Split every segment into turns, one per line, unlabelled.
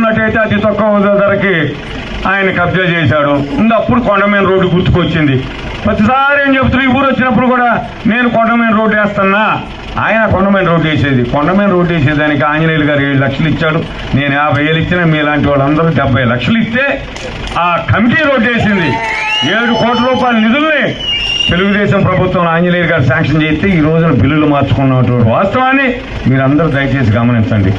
ఉన్నట్టయితే అతి తక్కువ ధరకి ఆయన కబ్జా చేశాడు. అప్పుడు కొండమీన రోడ్డు గుర్తుకొచ్చింది. ప్రతిసారి ఏం చెప్తున్నారు, ఈ ఊరు వచ్చినప్పుడు కూడా నేను కొండమీన రోడ్డు వేస్తున్నా, ఆయన కొండమీన రోడ్డు వేసేది. కొండమీన రోడ్డు వేసేదానికి ఆంజనేయులు గారు 7 లక్షలు ఇచ్చాడు, నేను 50,000 ఇచ్చిన, మీలాంటి వాళ్ళందరూ 70 లక్షలు ఇస్తే ఆ కమిటీ రోడ్డు వేసింది. 7 కోట్ల రూపాయల నిధుల్ని తెలుగుదేశం ప్రభుత్వం ఆంజనేయులు గారు శాంక్షన్ చేస్తే ఈ రోజున బిల్లులు మార్చుకున్నటువంటి వాస్తవాన్ని మీరందరూ దయచేసి గమనించండి.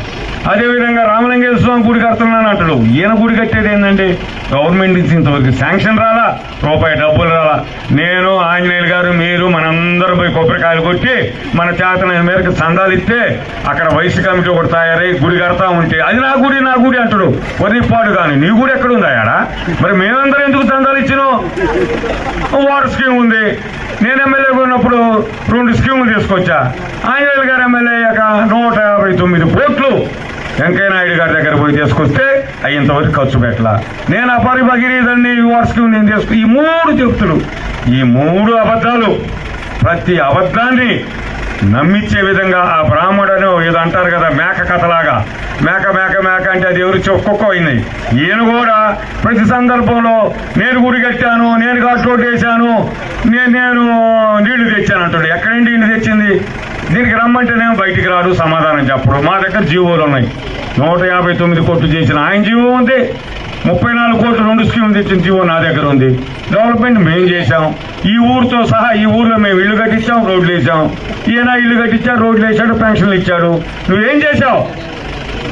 అదేవిధంగా రామలింగేశ్వర స్వామి గుడి కడుతున్నాను అంటాడు. ఈయన గుడి కట్టేది ఏంటంటే గవర్నమెంట్ నుంచి ఇంతవరకు శాంక్షన్ రాలా, రూపాయి డబ్బులు రాలా. నేను ఆంజనేయులు గారు మీరు మనందరూ పోయి కొబ్బరికాయలు కొట్టి మన చేతన మేరకు చందాలు ఇస్తే అక్కడ వయసు కమిటీ ఒకటి తయారై గుడి కడతా ఉంటే అది నా గుడి అంటాడు. వదిలిపాడు కానీ నీ గుడి ఎక్కడుందా ఆడా? మరి మేమందరం ఎందుకు చందాలు ఇచ్చినాం? వాటర్ స్కీమ్ ఉంది. నేను ఎమ్మెల్యేగా ఉన్నప్పుడు 2 స్కీములు తీసుకొచ్చా. ఆంజనేయులు గారు ఎమ్మెల్యే అయ్యాక 159 కోట్లు వెంకయ్య నాయుడు గారి దగ్గర పోయి తీసుకొస్తే ఇంతవరకు ఖర్చు పెట్టలా. నేను అపారి భగీరథని వాటర్ స్కీమ్ నేను ఈ 3 చెప్తుడు, ఈ 3 అబద్ధాలు, ప్రతి అబద్ధాన్ని నమ్మించే విధంగా ఆ బ్రాహ్మణుడు ఏదో అంటారు కదా, మేక కథలాగా మేక మేక మేక అంటే అది ఎవరు ఒక్కొక్క అయినాయి. ఈయన కూడా ప్రతి సందర్భంలో నేను గుడి కట్టాను, నేను ఘాట్ రోడ్డు వేశాను, నేను నీళ్లు తెచ్చాను అంటాడు. ఎక్కడండి నీళ్లు తెచ్చింది? దీనికి రమ్మంటేనేమో బయటికి రాడు, సమాధానం చెప్పడు. మా దగ్గర జీవోలు ఉన్నాయి. 159 కోట్లు చేసిన ఆయన జీవో ఉంది, 34 కోట్లు 2 స్కీములు తెచ్చిన జీవో నా దగ్గర ఉంది. డెవలప్మెంట్ మేము చేశాం. ఈ ఊరితో సహా ఈ ఊర్లో మేము ఇల్లు కట్టించాం, రోడ్లు వేసాం. ఈయన ఇల్లు కట్టించాడు, రోడ్లు వేసాడు, పెన్షన్లు ఇచ్చాడు. నువ్వేం చేశావు?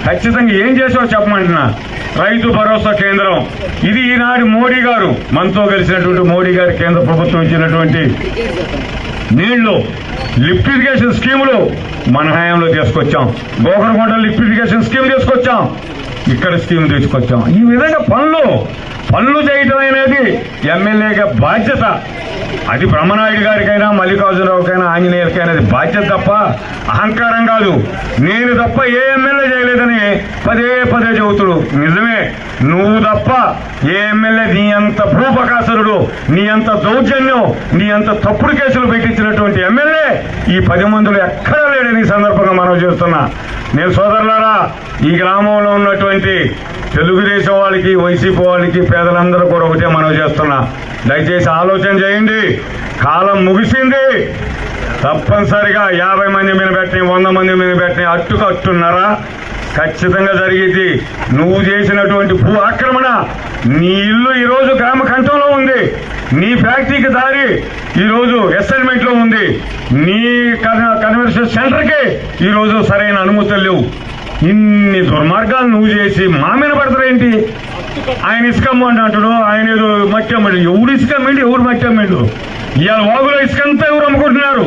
ఖచ్చితంగా ఏం చేసావు చెప్పమంటున్నా. రైతు భరోసా కేంద్రం ఇది ఈనాడు మోడీ గారు మనతో కలిసినటువంటి మోడీ గారు కేంద్ర ప్రభుత్వం ఇచ్చినటువంటి నీళ్లు లిఫ్ట్ ఇరిగేషన్ స్కీములు మన హయాంలో తీసుకొచ్చాం. గోకరకొండ లిఫ్ట్ ఇరిగేషన్ స్కీమ్ తీసుకొచ్చాం, ఇక్కడ స్కీమ్ తీసుకొచ్చాం. ఈ విధంగా పనులు చేయటం అనేది ఎమ్మెల్యేగా బాధ్యత. అది బ్రహ్మనాయుడు గారికైనా మల్లికార్జునరావుకైనా ఆంజనేయులకైనా అది బాధ్యత తప్ప అహంకారం కాదు. నేను తప్ప ఏ ఎమ్మెల్యే చేయలేదని పదే చెబుతుడు. నిజమే, నువ్వు తప్ప ఏ ఎమ్మెల్యే నీ అంత భూపకాసురుడు, నీ అంత దౌర్జన్యం, నీ అంత తప్పుడు కేసులు పెట్టించినటువంటి ఎమ్మెల్యే ఈ 10 మందిలో ఎక్కడా లేడని ఈ సందర్భంగా మనం చేస్తున్నా. నేను సోదరులారా, ఈ గ్రామంలో ఉన్నటువంటి తెలుగుదేశం వాళ్ళకి, వైసీపీ వాళ్ళకి, పేదలందరూ కూడా ఒకటే మనం చేస్తున్నా. దయచేసి ఆలోచన చేయండి. కాలం ముగిసింది. తప్పనిసరిగా 50 మంది మీద పెట్టిన, 100 మంది మీద పెట్టిన అట్టున్నరా ఖచ్చితంగా జరిగింది. నువ్వు చేసినటువంటి భూ ఆక్రమణ, నీ ఇల్లు ఈరోజు గ్రామ కంఠంలో ఉంది, నీ ఫ్యాక్టరీకి దారి ఈరోజు అసైన్మెంట్ లో ఉంది, నీ కన్వర్షన్ సెంటర్కి ఈరోజు సరైన అనుమతులు లేవు. ఇన్ని దుర్మార్గాలు నువ్వు చేసి మా మీద పడతారేంటి? ఆయన ఇసుక అంటాడు, ఆయన ఏదో మట్టి అమ్మాడు. ఎవరు ఇసుక అమ్మిండు, ఎవరు మట్టి అమ్మిండు? ఇవాళ వాగులో ఇసుకంతా ఎవరు అమ్ముకుంటున్నారు?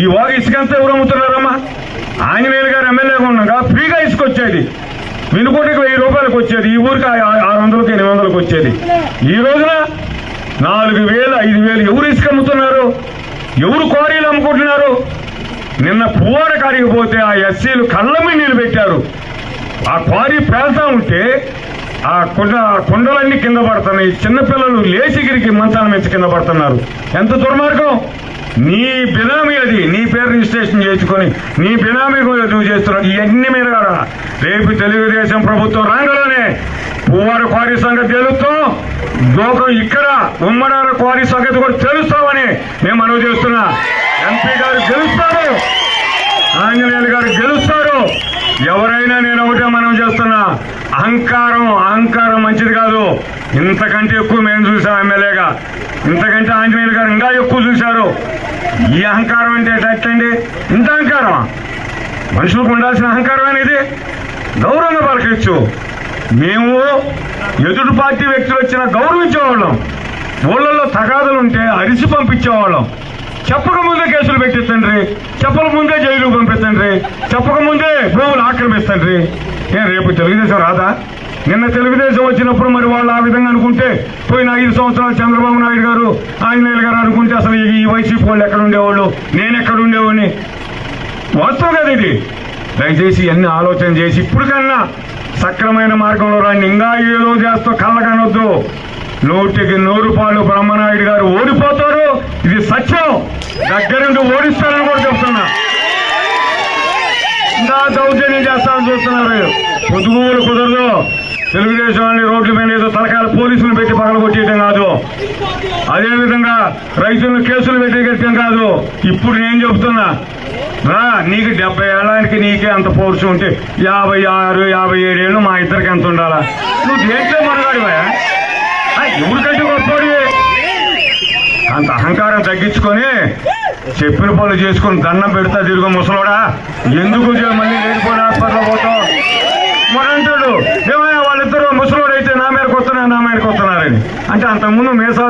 ఈ వాగు ఇసుకంతా ఎవరు అమ్ముతున్నారమ్మా? ఆంజనేయులు గారు ఎమ్మెల్యేగా ఉన్నాక ఫ్రీగా ఇసుక వచ్చేది, వినుకోటికి 1000 రూపాయలకు వచ్చేది, ఈ ఊరికి 600కి 800కి వచ్చేది. ఈ రోజున 4000 5000 ఎవరు ఇసుక అమ్ముతున్నారు? ఎవరు క్వారీలు అమ్ముకుంటున్నారు? నిన్న పువ్వాడ కాడికి పోతే ఆ ఎస్సీలు కళ్ళ మీద నీళ్ళు పెట్టారు. ఆ క్వారీ పేల్తా ఉంటే ఆ కొండలన్నీ కింద పడుతున్నాయి. చిన్నపిల్లలు లేచిగిరికి మంచాల మీద కింద పడుతున్నారు. ఎంత దుర్మార్గం! నీ బినామీ అది, నీ పేరు రిజిస్ట్రేషన్ చేసుకొని నీ బినామీ నువ్వు చేస్తున్నావు. ఇవన్నీ మీద కూడా రేపు తెలుగుదేశం ప్రభుత్వం రంగంలోనే పువ్వాడ క్వారీ సంగతి తెలుస్తాం, దోకం ఇక్కడ ఉమ్మడాల క్వారీ సంగతి కూడా తెలుస్తామని మేము మనవి చేస్తున్నా. ఎంపీ గారు గెలుస్తారు, ఆంజనేయులు గారు గెలుస్తారు. ఎవరైనా నేను ఒకటే మనం చేస్తున్నా, అహంకారం మంచిది కాదు. ఇంతకంటే ఎక్కువ మేము చూసాం ఎమ్మెల్యేగా, ఇంతకంటే ఆంజనేయులు గారు ఇంకా ఎక్కువ చూశారు. ఈ అహంకారం అంటే ఎట్టండి? ఇంత అహంకారం మనుషులకు ఉండాల్సిన అహంకారం అనేది. గౌరవంగా పలకరించు. మేము ఎదుటి పార్టీ వ్యక్తులు వచ్చినా గౌరవించేవాళ్ళం, ఊళ్ళల్లో తగాదులుంటే అరిసి పంపించేవాళ్ళం. చెప్పకముందే కేసులు పెట్టిస్తండ్రి, చెప్పకముందే జైలుకు పంపిస్తండ్రి, చెప్పకముందే భూములు ఆక్రమిస్తండ్రి. రేపు తెలుగుదేశం రాదా? నిన్న తెలుగుదేశం వచ్చినప్పుడు మరి వాళ్ళు ఆ విధంగా అనుకుంటే, పోయిన 5 సంవత్సరాలు చంద్రబాబు నాయుడు గారు, ఆంజనేయులు గారు అనుకుంటే అసలు ఈ వైసీపీ వాళ్ళు ఎక్కడ ఉండేవాళ్ళు, నేను ఎక్కడ ఉండేవాడిని? వాస్తవం కదా ఇది. దయచేసి అన్ని ఆలోచన చేసి ఇప్పటికన్నా సక్రమైన మార్గంలో రండి. ఇంకా ఏదో చేస్తూ కళ్ళకనొద్దు. 100కి 100 రూపాయలు బ్రహ్మనాయుడు గారు ఓడిపోతారు, ఇది సత్యం. దగ్గరుండి ఓడిస్తారని కూడా చెప్తున్నా. ఇంకా దౌర్జన్యం చేస్తారని చూస్తున్నారు. పొద్దుగూలు కుదరదు. తెలుగుదేశం వాళ్ళని రోడ్ల మీద ఏదో తలకాయల పోలీసులు పెట్టి పగలగొట్టేయడం కాదు, అదేవిధంగా రైతులను కేసులు పెట్టేయడం కాదు. ఇప్పుడు నేను చెబుతున్నా, రా నీకు 70 ఏళ్ళకి నీకే అంత పౌరుషం ఉంటే 56, 57 ఏళ్ళు మా ఇద్దరికి ఎంత ఉండాలా? నువ్వు దేంట్లో మనగాడివా? ఎవరికంటే గొప్పవాడి? అంత అహంకారం తగ్గించుకొని చెప్పిన పనులు చేసుకొని దండం పెడతా తిరుగు ముసలోడా. ఎందుకు మళ్ళీ లేకపోయినా హాస్పిటల్ పోతావు? మన అంటాడు ఏమయ్యా వాళ్ళిద్దరూ ముసలోడైతే నా మీదకి వస్తున్నారని. అంటే అంతకుముందు మీసాలు